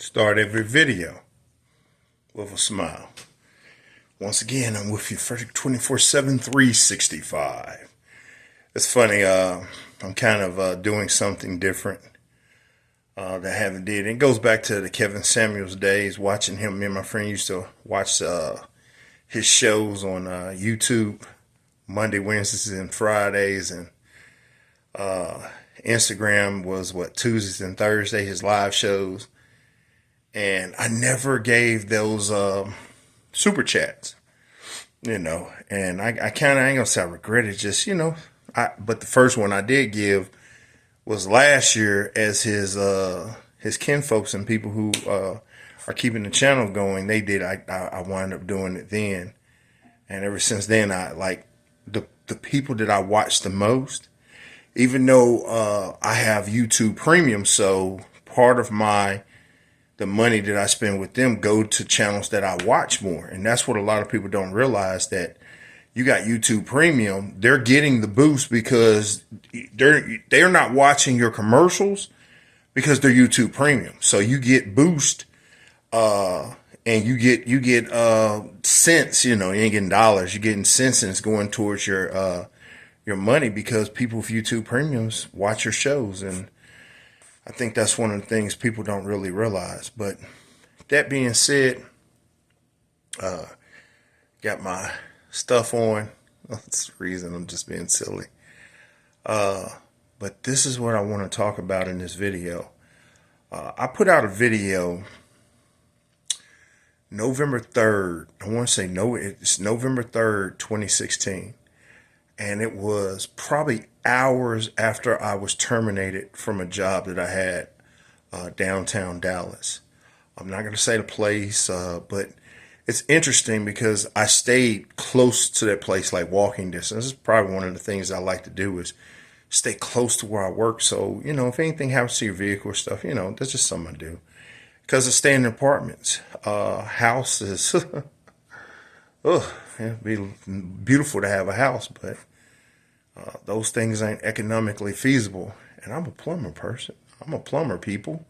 Start every video with a smile. Once again, I'm with you 24/7, 365. It's funny, I'm kind of doing something different that I haven't did. It goes back to the Kevin Samuels days, watching him. Me and my friend used to watch his shows on YouTube, Monday, Wednesdays, and Fridays, and Instagram was Tuesdays and Thursdays, his live shows. And I never gave those super chats, and I kind of ain't gonna say I regret it, just, but the first one I did give was last year, as his kinfolks and people who are keeping the channel going, they did. I wound up doing it then. And ever since then, I like the people that I watch the most, even though I have YouTube Premium, so part of the money that I spend with them go to channels that I watch more. And that's what a lot of people don't realize, that you got YouTube Premium, they're getting the boost because they're not watching your commercials because they're YouTube Premium. So you get boost, and you get cents, you ain't getting dollars, you're getting cents, and it's going towards your money because people with YouTube Premiums watch your shows. And I think that's one of the things people don't really realize. But that being said, got my stuff on. That's the reason I'm just being silly. But this is what I want to talk about in this video. I put out a video November 3rd. I want to say it's November 3rd, 2016. And it was probably hours after I was terminated from a job that I had downtown Dallas. I'm not going to say the place, but it's interesting because I stayed close to that place, like walking distance. This is probably one of the things I like to do, is stay close to where I work. So, if anything happens to your vehicle or stuff, that's just something I do. Because I stay in apartments, houses. It'd be beautiful to have a house, but those things ain't economically feasible. And I'm a plumber person. I'm a plumber, people.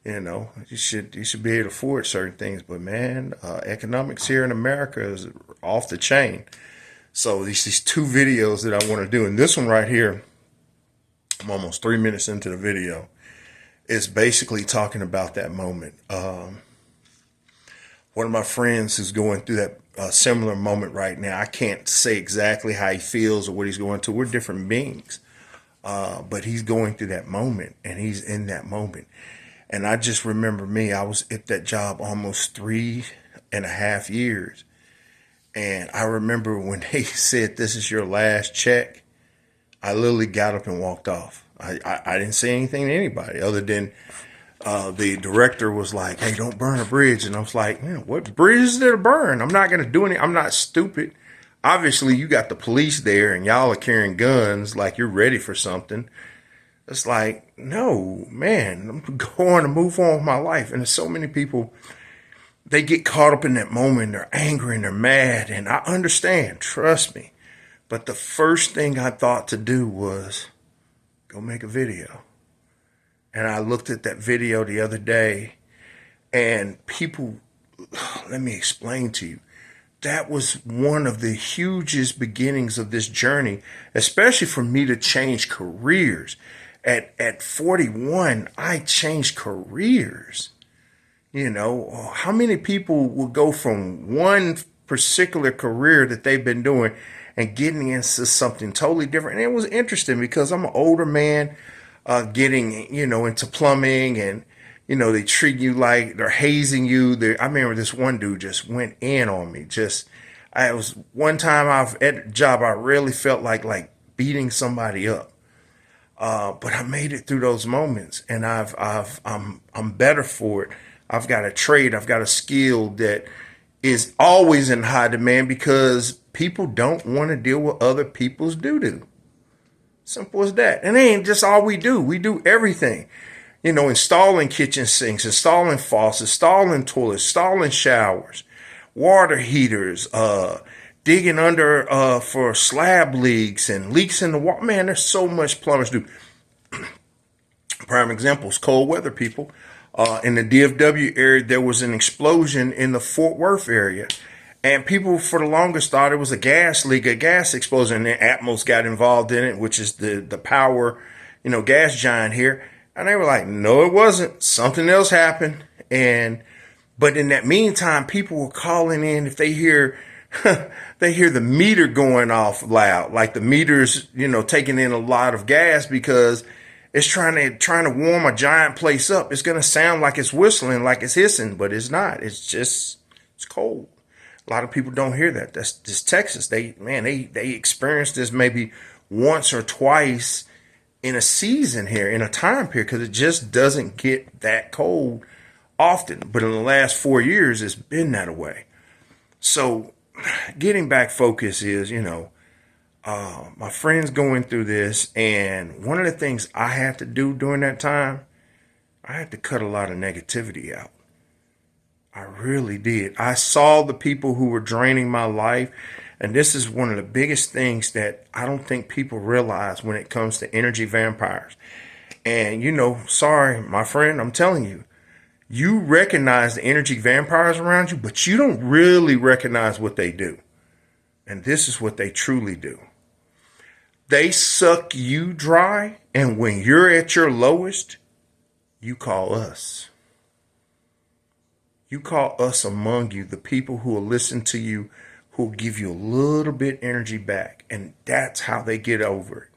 You should be able to afford certain things. But man, economics here in America is off the chain. So these two videos that I want to do, and this one right here, I'm almost 3 minutes into the video, is basically talking about that moment. One of my friends is going through that similar moment right now. I can't say exactly how he feels or what he's going through. We're different beings. But he's going through that moment, and he's in that moment. And I just remember I was at that job almost 3.5 years. And I remember when they said, "This is your last check," I literally got up and walked off. I didn't say anything to anybody other than the director was like, "Hey, don't burn a bridge." And I was like, "Man, what bridge is there to burn? I'm not going to do anything. I'm not stupid." Obviously, you got the police there and y'all are carrying guns like you're ready for something. It's like, no, man, I'm going to move on with my life. And there's so many people, they get caught up in that moment. They're angry and they're mad. And I understand, trust me. But the first thing I thought to do was go make a video. And I looked at that video the other day, and people, let me explain to you, that was one of the hugest beginnings of this journey, especially for me to change careers. At 41, I changed careers. How many people will go from one particular career that they've been doing and getting into something totally different? And it was interesting because I'm an older man, getting, into plumbing, and, they treat you like they're hazing you. I remember this one dude just went in on me. It was one time at a job, I really felt like beating somebody up. But I made it through those moments, and I'm better for it. I've got a trade, I've got a skill that is always in high demand because people don't want to deal with other people's doo-doo. Simple as that. And it ain't just all we do. We do everything. Installing kitchen sinks, installing faucets, installing toilets, installing showers, water heaters, digging under for slab leaks and leaks in the water. Man, there's so much plumbers do. Prime example is cold weather, people. in the DFW area, there was an explosion in the Fort Worth area. And people for the longest thought it was a gas leak, a gas explosion. And then Atmos got involved in it, which is the power, gas giant here. And they were like, no, it wasn't. Something else happened. But in that meantime, people were calling in if they hear they hear the meter going off loud, like the meter's, taking in a lot of gas because it's trying to warm a giant place up. It's gonna sound like it's whistling, like it's hissing, but it's not. It's cold. A lot of people don't hear that. That's just Texas. They experience this maybe once or twice in a season here, in a time period, because it just doesn't get that cold often. But in the last 4 years, it's been that way. So getting back focus is, my friend's going through this. And one of the things I had to do during that time, I had to cut a lot of negativity out. I really did. I saw the people who were draining my life. And this is one of the biggest things that I don't think people realize when it comes to energy vampires. And, sorry, my friend, I'm telling you, you recognize the energy vampires around you, but you don't really recognize what they do. And this is what they truly do. They suck you dry. And when you're at your lowest, you call us. You call us among you, the people who will listen to you, who will give you a little bit energy back. And that's how they get over it.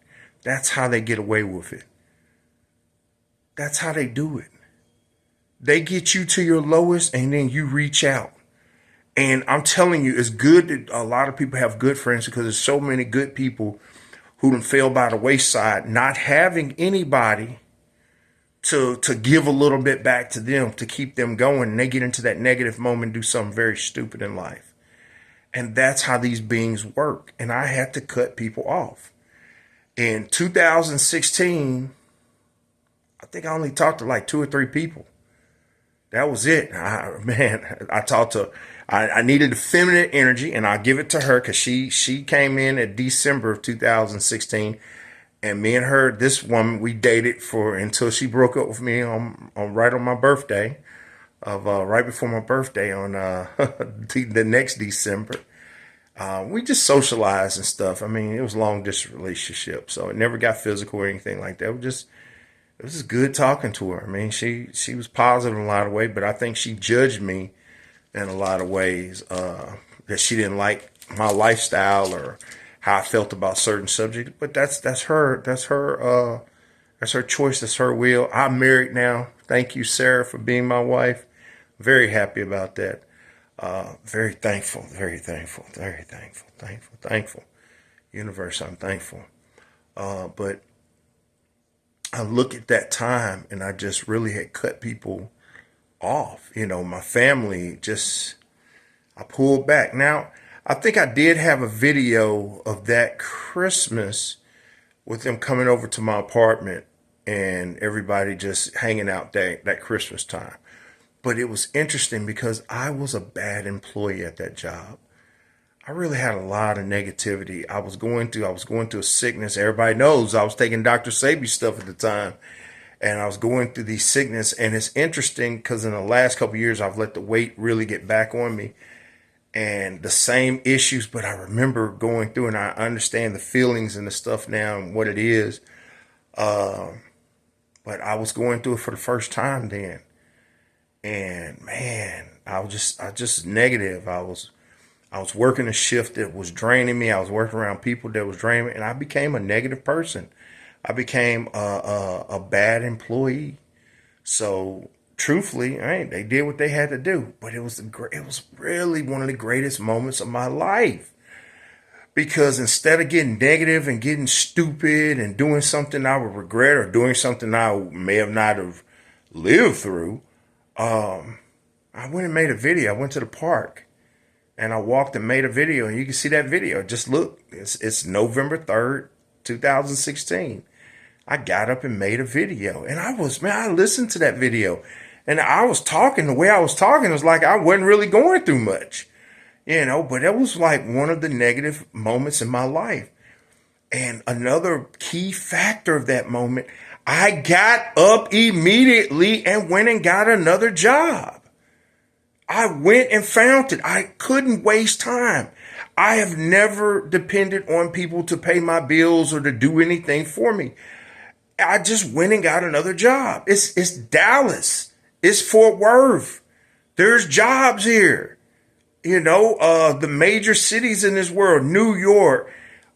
That's how they get away with it. That's how they do it. They get you to your lowest and then you reach out. And I'm telling you, it's good that a lot of people have good friends because there's so many good people who done fell by the wayside, not having anybody to give a little bit back to them to keep them going. And they get into that negative moment and do something very stupid in life. And that's how these beings work. And I had to cut people off. In 2016, I think I only talked to like 2 or 3 people. That was it. I talked to, I needed the feminine energy, and I give it to her because she came in at December of 2016, and me and her, this woman, we dated until she broke up with me on my birthday, right before my birthday on the next December. We just socialized and stuff. I mean, it was a long distance relationship, so it never got physical or anything like that. It was just good talking to her. I mean, she was positive in a lot of ways, but I think she judged me in a lot of ways that she didn't like my lifestyle or how I felt about certain subjects. But that's her choice. That's her will. I'm married now. Thank you, Sarah, for being my wife. Very happy about that. Very thankful. Universe, I'm thankful. But I look at that time and I just really had cut people off. My family I pulled back. Now, I think I did have a video of that Christmas with them coming over to my apartment and everybody just hanging out that Christmas time. But it was interesting because I was a bad employee at that job. I really had a lot of negativity. I was going through a sickness. Everybody knows I was taking Dr. Sabi stuff at the time. And I was going through these sickness. And it's interesting because in the last couple of years, I've let the weight really get back on me. And the same issues, but I remember going through and I understand the feelings and the stuff now and what it is. But I was going through it for the first time then. And man, I was just negative. I was working a shift that was draining me. I was working around people that was draining me, and I became a negative person. I became a bad employee. So truthfully, they did what they had to do, but it was really one of the greatest moments of my life. Because instead of getting negative and getting stupid and doing something I would regret or doing something I may have not have lived through, I went and made a video. I went to the park and I walked and made a video, and you can see that video. Just look, it's November 3rd, 2016. I got up and made a video, and I listened to that video, and I was talking the way I was talking. It was like I wasn't really going through much, but that was like one of the negative moments in my life. And another key factor of that moment, I got up immediately and went and got another job. I went and found it. I couldn't waste time. I have never depended on people to pay my bills or to do anything for me. I just went and got another job. It's Dallas. It's Fort Worth. There's jobs here. The major cities in this world, New York,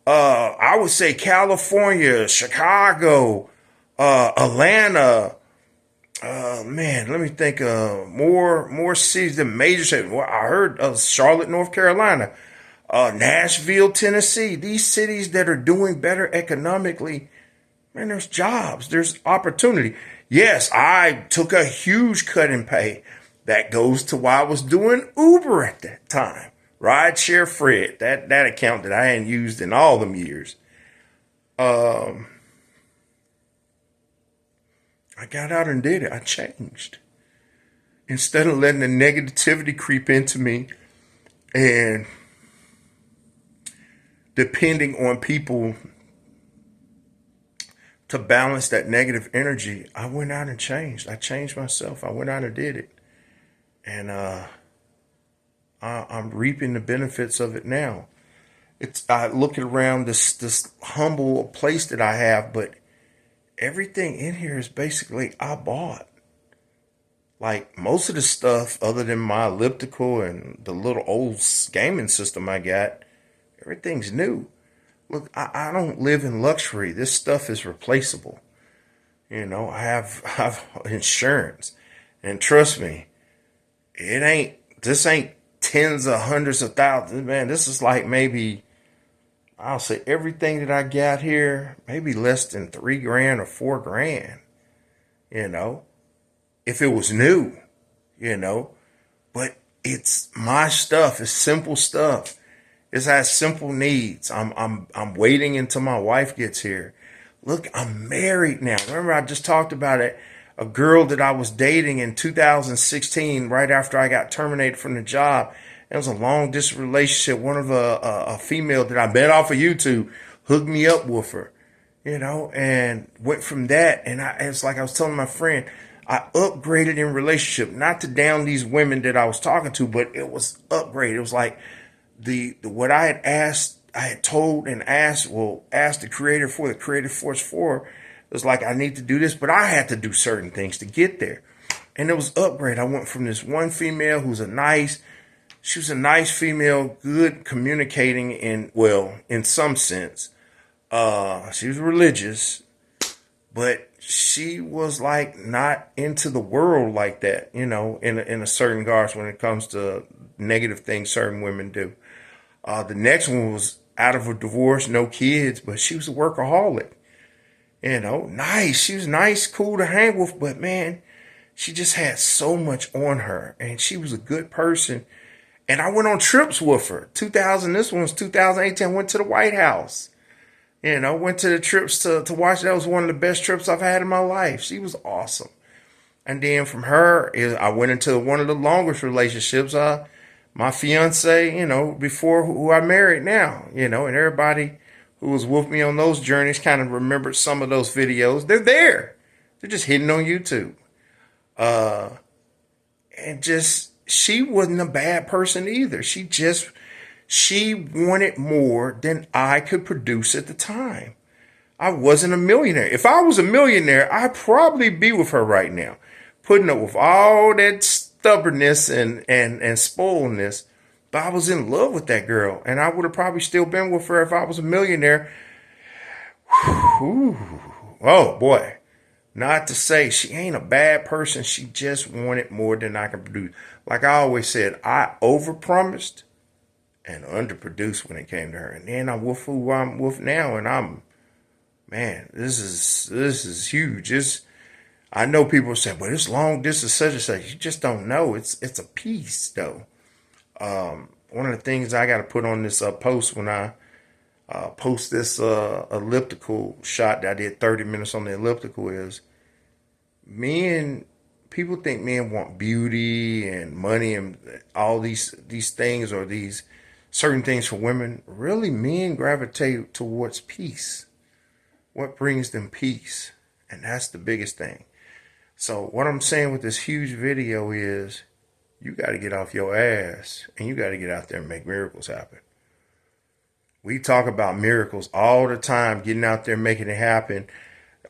I would say California, Chicago, Atlanta. Man, let me think. More cities than major cities. Well, I heard of Charlotte, North Carolina, Nashville, Tennessee. These cities that are doing better economically, man, there's jobs, there's opportunity. Yes, I took a huge cut in pay. That goes to why I was doing Uber at that time. Rideshare Fred, that account that I hadn't used in all them years. I got out and did it. I changed. Instead of letting the negativity creep into me and depending on people to balance that negative energy, I went out and changed. I changed myself. I went out and did it. And I'm reaping the benefits of it now. I look around this humble place that I have, but everything in here is basically I bought. Like most of the stuff, other than my elliptical and the little old gaming system I got, everything's new. Look, I don't live in luxury. This stuff is replaceable. I have insurance, and trust me, this ain't tens of hundreds of thousands. Man, this is like maybe, I'll say everything that I got here, maybe less than $3,000 or $4,000, if it was new, but it's my stuff. It's simple stuff. It has simple needs. I'm waiting until my wife gets here. Look, I'm married now. Remember, I just talked about it. A girl that I was dating in 2016, right after I got terminated from the job. It was a long distance relationship. One of a female that I met off of YouTube hooked me up with her, and went from that. And it's like I was telling my friend, I upgraded in relationship, not to down these women that I was talking to, but it was upgraded. It was like what I had asked, I had told and asked the creator for, the creative force for. It was like, I need to do this, but I had to do certain things to get there. And it was upgrade. I went from this one female she was a nice female, good communicating in some sense. She was religious, but she was like not into the world like that, in a certain regards when it comes to negative things certain women do. The next one was out of a divorce, no kids, but she was a workaholic. Nice. She was nice, cool to hang with, but man, she just had so much on her, and she was a good person. And I went on trips with her. This one was 2018. I went to the White House. Went to the trips to watch. That was one of the best trips I've had in my life. She was awesome. And then from her, I went into one of the longest relationships. My fiance, before who I married now, and everybody who was with me on those journeys kind of remembered some of those videos. They're there. They're just hidden on YouTube. And she wasn't a bad person either. She wanted more than I could produce at the time. I wasn't a millionaire. If I was a millionaire, I'd probably be with her right now, putting up with all that stubbornness and spoiledness. But I was in love with that girl, and I would have probably still been with her if I was a millionaire. Whew. Oh boy. Not to say she ain't a bad person. She just wanted more than I could produce. Like I always said, I overpromised and underproduced when it came to her. And then I'm with who I'm with now, and man, this is huge. I know people say, but it's long distance such and such. You just don't know. It's a piece though. One of the things I got to put on this post when I post this elliptical shot that I did 30 minutes on the elliptical is, people think men want beauty and money and all these things, or these certain things for women. Really, men gravitate towards peace. What brings them peace? And that's the biggest thing. So what I'm saying with this huge video is you got to get off your ass and you got to get out there and make miracles happen. We talk about miracles all the time, getting out there, making it happen.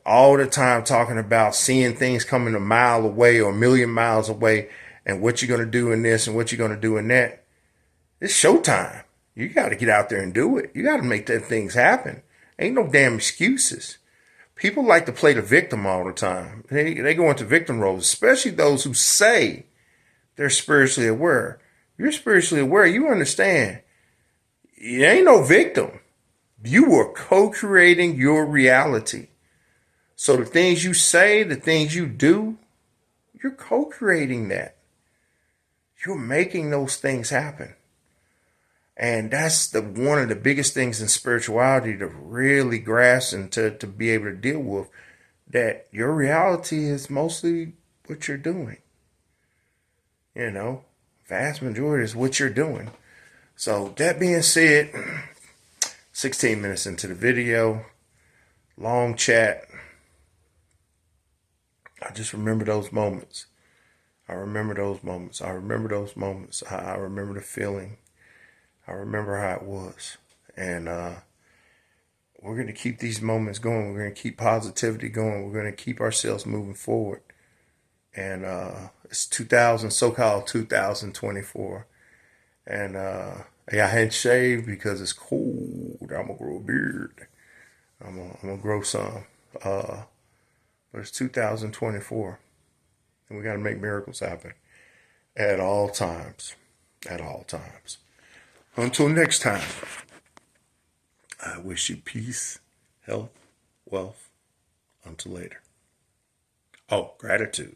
All the time talking about seeing things coming a mile away or a million miles away and what you're going to do in this and what you're going to do in that. It's showtime. You got to get out there and do it. You got to make them things happen. Ain't no damn excuses. People like to play the victim all the time. They go into victim roles, especially those who say they're spiritually aware. You're spiritually aware. You understand. You ain't no victim. You are co-creating your reality. So the things you say, the things you do, you're co-creating that. You're making those things happen. And that's one of the biggest things in spirituality to really grasp and to be able to deal with, that your reality is mostly what you're doing. You know, vast majority is what you're doing. So that being said, 16 minutes into the video, long chat. I just remember those moments. I remember those moments. I remember those moments. I remember the feeling. I remember how it was. And we're going to keep these moments going. We're going to keep positivity going. We're going to keep ourselves moving forward. And it's so-called 2024. And yeah, I hadn't shaved because it's cold. I'm going to grow a beard. I'm going to grow some. But it's 2024. And we got to make miracles happen at all times. At all times. Until next time, I wish you peace, health, wealth. Until later. Oh, gratitude.